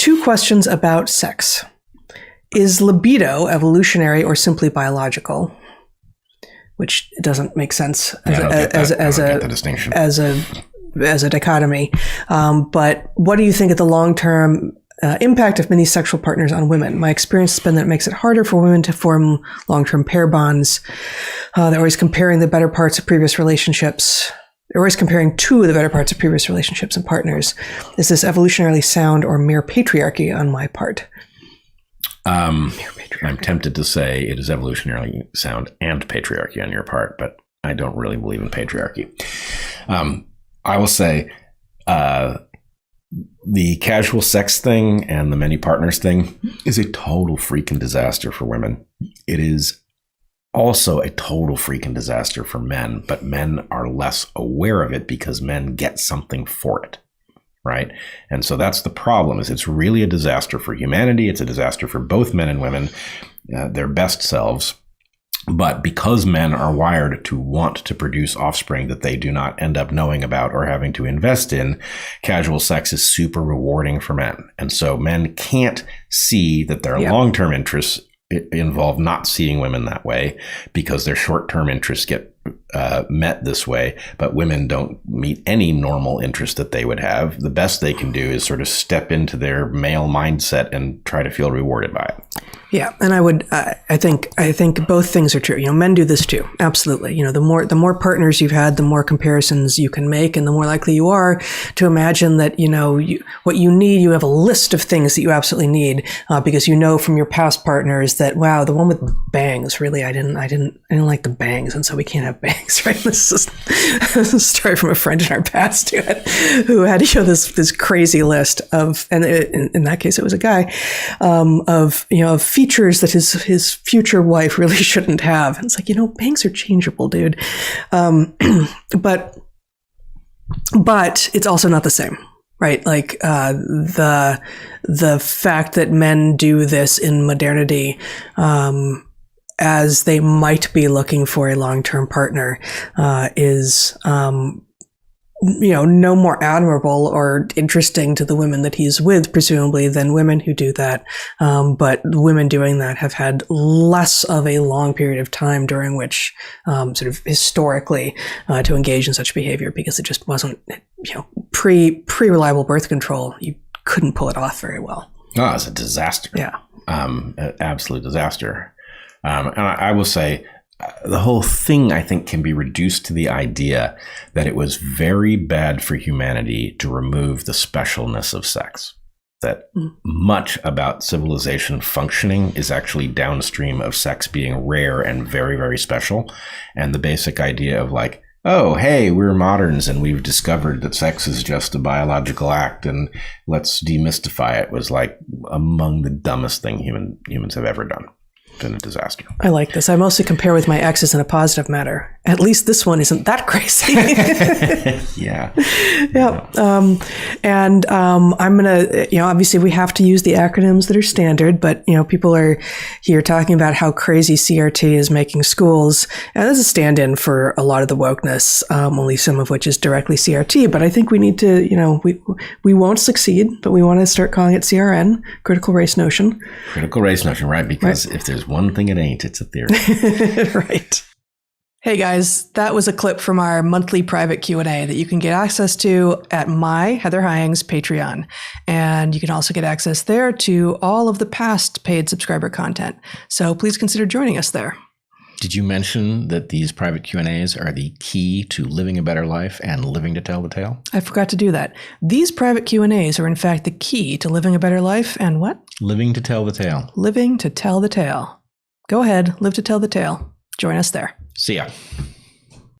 2 questions about sex. Is libido evolutionary or simply biological? Which doesn't make sense as a dichotomy. But what do you think of the long-term impact of many sexual partners on women? My experience has been that it makes it harder for women to form long-term pair bonds. They're always comparing the better parts of previous relationships. They're always comparing to the better parts of previous relationships and partners. Is this evolutionarily sound or mere patriarchy on my part? I'm tempted to say it is evolutionarily sound and patriarchy on your part, but I don't really believe in patriarchy. I will say the casual sex thing and the many partners thing is a total freaking disaster for women. It is also a total freaking disaster for men, but men are less aware of it because men get something for it. Right. And so that's the problem, is it's really a disaster for humanity. It's a disaster for both men and women, their best selves. But because men are wired to want to produce offspring that they do not end up knowing about or having to invest in, casual sex is super rewarding for men. And so men can't see that their long-term interests involve not seeing women that way because their short-term interests get met this way, but women don't meet any normal interest that they would have. The best they can do is sort of step into their male mindset and try to feel rewarded by it. Yeah, and I think both things are true. Men do this too. Absolutely. The more partners you've had, the more comparisons you can make, and the more likely you are to imagine that what you need. You have a list of things that you absolutely need because from your past partners that, wow, the one with bangs, really, I didn't like the bangs, and so we can't have bangs, right? This is a story from a friend in our past who had this crazy list of, and in that case it was a guy, of features that his future wife really shouldn't have. And it's like, bangs are changeable, dude. But it's also not the same, right? Like the fact that men do this in modernity, as they might be looking for a long-term partner, is no more admirable or interesting to the women that he's with, presumably, than women who do that. But women doing that have had less of a long period of time during which, sort of historically, to engage in such behavior, because it just wasn't, pre-reliable birth control. You couldn't pull it off very well. Oh, it's a disaster. Yeah. An absolute disaster. And I will say, the whole thing, I think, can be reduced to the idea that it was very bad for humanity to remove the specialness of sex. That much about civilization functioning is actually downstream of sex being rare and very, very special. And the basic idea of like, oh, hey, we're moderns and we've discovered that sex is just a biological act and let's demystify it, was like among the dumbest thing humans have ever done. Been a disaster. I like this. I mostly compare with my exes in a positive manner. At least this one isn't that crazy. Yeah. And I'm going to, obviously we have to use the acronyms that are standard, but, people are here talking about how crazy CRT is making schools. And this is a stand-in for a lot of the wokeness, only some of which is directly CRT. But I think we need to, we won't succeed, but we want to start calling it CRN, critical race notion. Critical race notion, right? Because if there's one thing it ain't, it's a theory. Right. Hey guys, that was a clip from our monthly private Q&A that you can get access to at my Heather Hying's Patreon. And you can also get access there to all of the past paid subscriber content. So please consider joining us there. Did you mention that these private Q&As are the key to living a better life and living to tell the tale? I forgot to do that. These private Q&As are in fact the key to living a better life and what? Living to tell the tale. Living to tell the tale. Go ahead, live to tell the tale. Join us there. See ya.